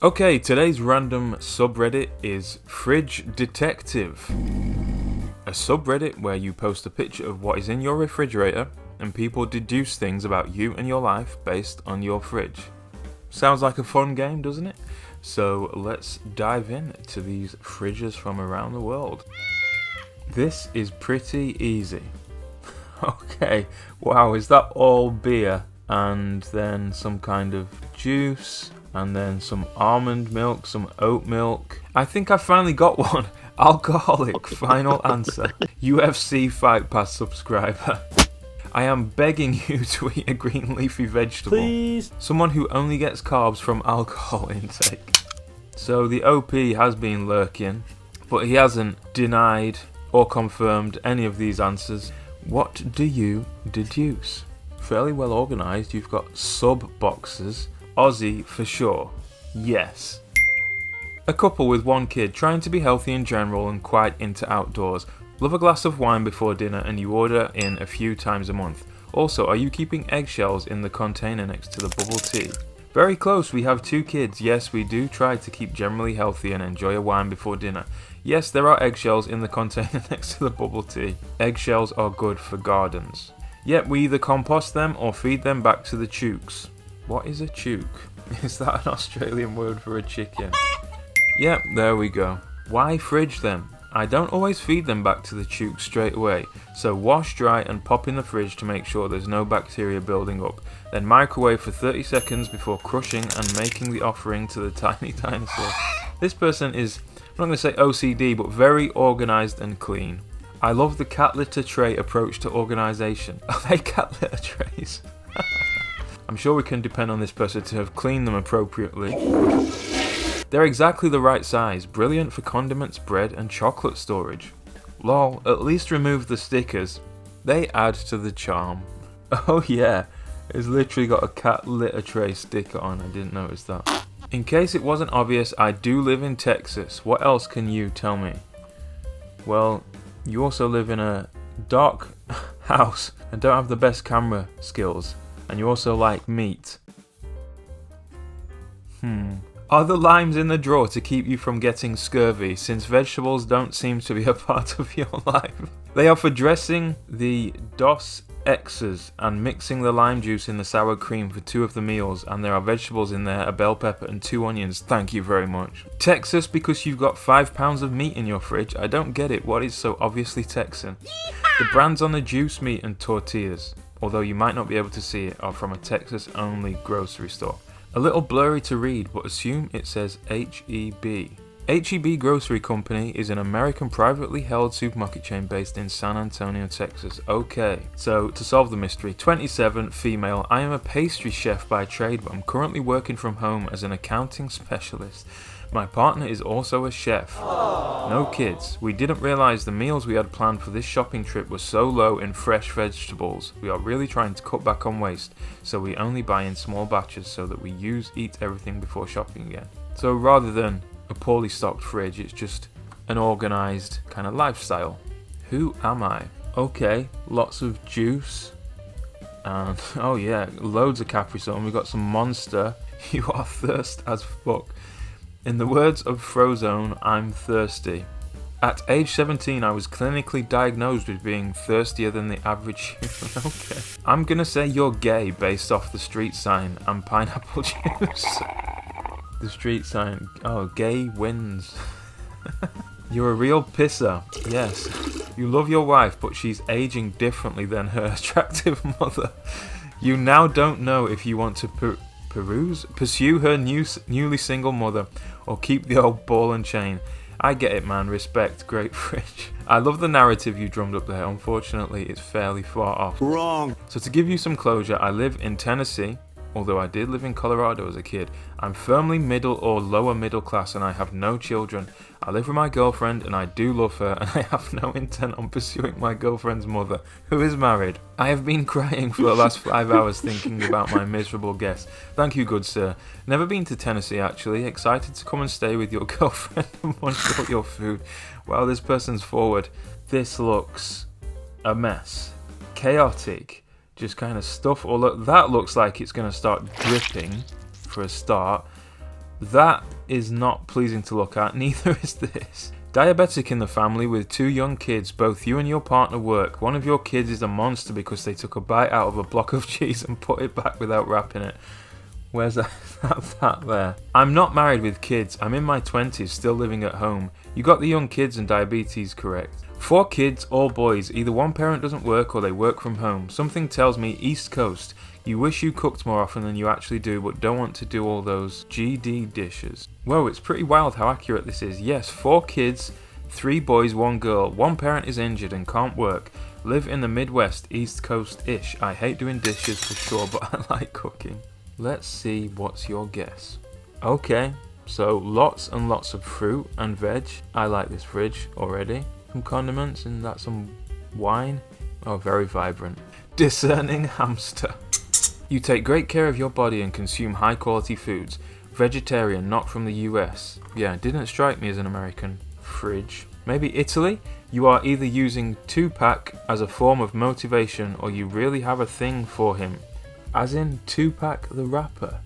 Okay, today's random subreddit is Fridge Detective. A subreddit where you post a picture of what is in your refrigerator and people deduce things about you and your life based on your fridge. Sounds like a fun game, doesn't it? So let's dive into these fridges from around the world. This is pretty easy. Okay, wow, is that all beer? And then some kind of juice, and then some almond milk, some oat milk. I think I finally got one. Alcoholic, final answer. UFC Fight Pass subscriber. I am begging you to eat a green leafy vegetable. Please. Someone who only gets carbs from alcohol intake. So the OP has been lurking, but he hasn't denied or confirmed any of these answers. What do you deduce? Fairly well organised. You've got sub boxes. Aussie for sure. Yes. A couple with one kid, trying to be healthy in general and quite into outdoors. Love a glass of wine before dinner and you order in a few times a month. Also, are you keeping eggshells in the container next to the bubble tea? Very close, we have 2 kids. Yes, we do try to keep generally healthy and enjoy a wine before dinner. Yes, there are eggshells in the container next to the bubble tea. Eggshells are good for gardens. Yep, we either compost them or feed them back to the chooks. What is a chook? Is that an Australian word for a chicken? Yep, there we go. Why fridge them? I don't always feed them back to the chooks straight away, so wash, dry and pop in the fridge to make sure there's no bacteria building up. Then microwave for 30 seconds before crushing and making the offering to the tiny dinosaur. This person is, I'm not going to say OCD, but very organised and clean. I love the cat litter tray approach to organisation. Are they cat litter trays? I'm sure we can depend on this person to have cleaned them appropriately. They're exactly the right size, brilliant for condiments, bread and chocolate storage. Lol, at least remove the stickers. They add to the charm. Oh yeah, it's literally got a cat litter tray sticker on, I didn't notice that. In case it wasn't obvious, I do live in Texas. What else can you tell me? Well, you also live in a dark house and don't have the best camera skills. And you also like meat. Are the limes in the drawer to keep you from getting scurvy, since vegetables don't seem to be a part of your life? They are for dressing the Dos X's and mixing the lime juice in the sour cream for 2 of the meals, and there are vegetables in there, a bell pepper and 2 onions. Thank you very much. Texas because you've got 5 pounds of meat in your fridge? I don't get it. What is so obviously Texan? The brands on the juice meat and tortillas, although you might not be able to see it, are from a Texas-only grocery store. A little blurry to read, but assume it says H-E-B. H-E-B Grocery Company is an American privately held supermarket chain based in San Antonio, Texas. Okay, so to solve the mystery, 27, female. I am a pastry chef by trade, but I'm currently working from home as an accounting specialist. My partner is also a chef. No kids. We didn't realise the meals we had planned for this shopping trip were so low in fresh vegetables. We are really trying to cut back on waste, so we only buy in small batches so that we eat everything before shopping again. So rather than a poorly stocked fridge, it's just an organised kind of lifestyle. Who am I? Okay, lots of juice. And oh yeah, loads of Capri Sun. We've got some Monster. You are thirst as fuck. In the words of Frozone, I'm thirsty. At age 17, I was clinically diagnosed with being thirstier than the average human. Okay. I'm gonna say you're gay based off the street sign and pineapple juice. The street sign. Oh, gay wins. You're a real pisser. Yes. You love your wife, but she's aging differently than her attractive mother. You now don't know if you want to pursue her newly single mother, or keep the old ball and chain. I get it, man. Respect. Great fridge. I love the narrative you drummed up there. Unfortunately, it's fairly far off. Wrong. So to give you some closure, I live in Tennessee, although I did live in Colorado as a kid. I'm firmly middle or lower middle class and I have no children. I live with my girlfriend and I do love her, and I have no intent on pursuing my girlfriend's mother, who is married. I have been crying for the last 5 hours thinking about my miserable guess. Thank you, good sir. Never been to Tennessee actually. Excited to come and stay with your girlfriend and munch all your food. Wow, this person's forward. This looks a mess. Chaotic. Just kind of stuff. That looks like it's going to start dripping for a start. That is not pleasing to look at, neither is this. Diabetic in the family with 2 young kids, both you and your partner work. One of your kids is a monster because they took a bite out of a block of cheese and put it back without wrapping it. Where's that there? I'm not married with kids. I'm in my 20s, still living at home. You got the young kids and diabetes correct. 4 kids, all boys. Either one parent doesn't work or they work from home. Something tells me East Coast. You wish you cooked more often than you actually do, but don't want to do all those GD dishes. Whoa, it's pretty wild how accurate this is. Yes, 4 kids, 3 boys, 1 girl. One parent is injured and can't work. Live in the Midwest, East Coast-ish. I hate doing dishes for sure, but I like cooking. Let's see, what's your guess? Okay, so lots and lots of fruit and veg. I like this fridge already. Some condiments and that's some wine. Oh, very vibrant. Discerning hamster. You take great care of your body and consume high quality foods. Vegetarian, not from the US. Yeah, didn't strike me as an American. Fridge. Maybe Italy? You are either using Tupac as a form of motivation or you really have a thing for him. As in Tupac the rapper.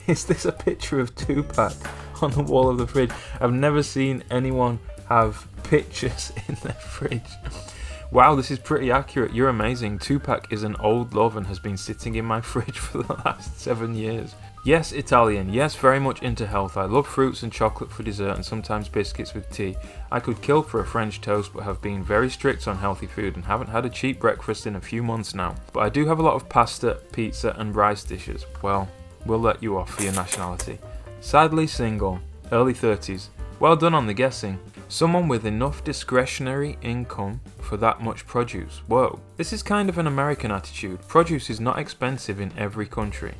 Is this a picture of Tupac on the wall of the fridge? I've never seen anyone have pictures in their fridge. Wow, this is pretty accurate. You're amazing. Tupac is an old love and has been sitting in my fridge for the last 7 years. Yes, Italian. Yes, very much into health. I love fruits and chocolate for dessert and sometimes biscuits with tea. I could kill for a French toast but have been very strict on healthy food and haven't had a cheap breakfast in a few months now. But I do have a lot of pasta, pizza and rice dishes. Well, we'll let you off for your nationality. Sadly single. Early 30s. Well done on the guessing. Someone with enough discretionary income for that much produce. Whoa. This is kind of an American attitude. Produce is not expensive in every country.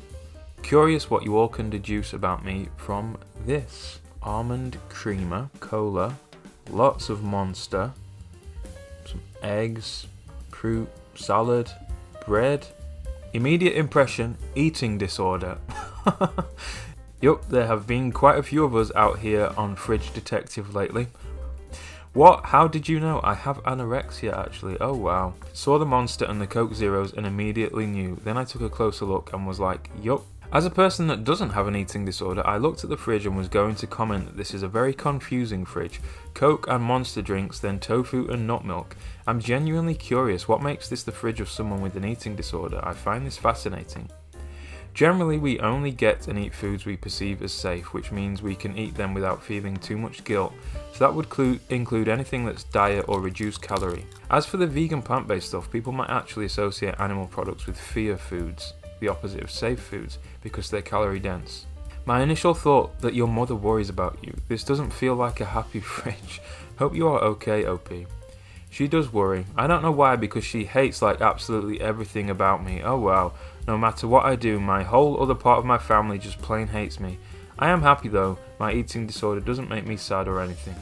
Curious what you all can deduce about me from this. Almond creamer, cola, lots of Monster, some eggs, fruit, salad, bread. Immediate impression, eating disorder. Yup, there have been quite a few of us out here on Fridge Detective lately. What? How did you know? I have anorexia actually. Oh wow. Saw the Monster and the Coke Zeros and immediately knew. Then I took a closer look and was like, yup. As a person that doesn't have an eating disorder, I looked at the fridge and was going to comment that this is a very confusing fridge. Coke and Monster drinks, then tofu and nut milk. I'm genuinely curious, what makes this the fridge of someone with an eating disorder? I find this fascinating. Generally, we only get and eat foods we perceive as safe, which means we can eat them without feeling too much guilt. So that would include anything that's diet or reduced calorie. As for the vegan plant-based stuff, people might actually associate animal products with fear foods, the opposite of safe foods, because they're calorie dense. My initial thought that your mother worries about you. This doesn't feel like a happy fridge. Hope you are okay, OP. She does worry. I don't know why, because she hates like absolutely everything about me. Oh wow. No matter what I do, my whole other part of my family just plain hates me. I am happy though. My eating disorder doesn't make me sad or anything.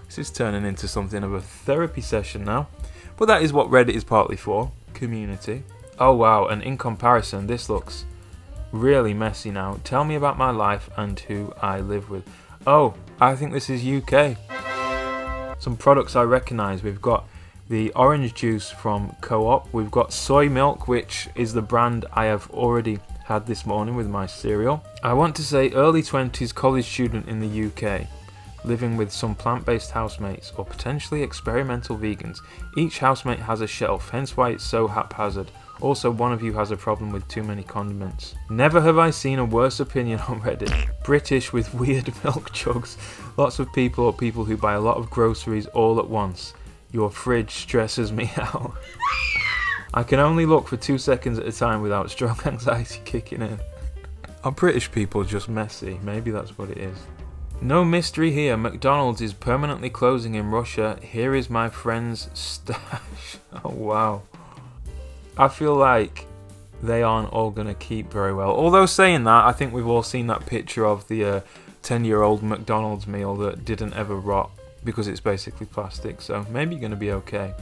This is turning into something of a therapy session now. But that is what Reddit is partly for. Community. Oh wow, and in comparison, this looks really messy now. Tell me about my life and who I live with. Oh, I think this is UK. Some products I recognise. We've got the orange juice from Co-op. We've got soy milk, which is the brand I have already had this morning with my cereal. I want to say early 20s college student in the UK, living with some plant-based housemates or potentially experimental vegans. Each housemate has a shelf, hence why it's so haphazard. Also, one of you has a problem with too many condiments. Never have I seen a worse opinion on Reddit. British with weird milk jugs. Lots of people or people who buy a lot of groceries all at once. Your fridge stresses me out. I can only look for 2 seconds at a time without strong anxiety kicking in. Are British people just messy? Maybe that's what it is. No mystery here. McDonald's is permanently closing in Russia. Here is my friend's stash. Oh wow. I feel like they aren't all going to keep very well. Although saying that, I think we've all seen that picture of the 10-year-old McDonald's meal that didn't ever rot because it's basically plastic. So maybe you're going to be okay.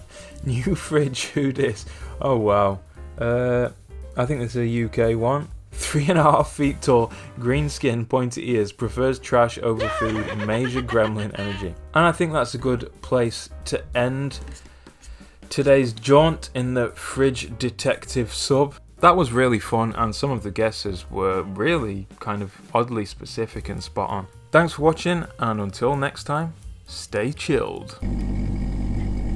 New fridge, who dis? Oh wow. I think this is a UK one. 3.5 feet tall, green skin, pointy ears, prefers trash over food, major gremlin energy. And I think that's a good place to end today's jaunt in the Fridge Detective Sub. That was really fun, and some of the guesses were really kind of oddly specific and spot on. Thanks for watching, and until next time, stay chilled.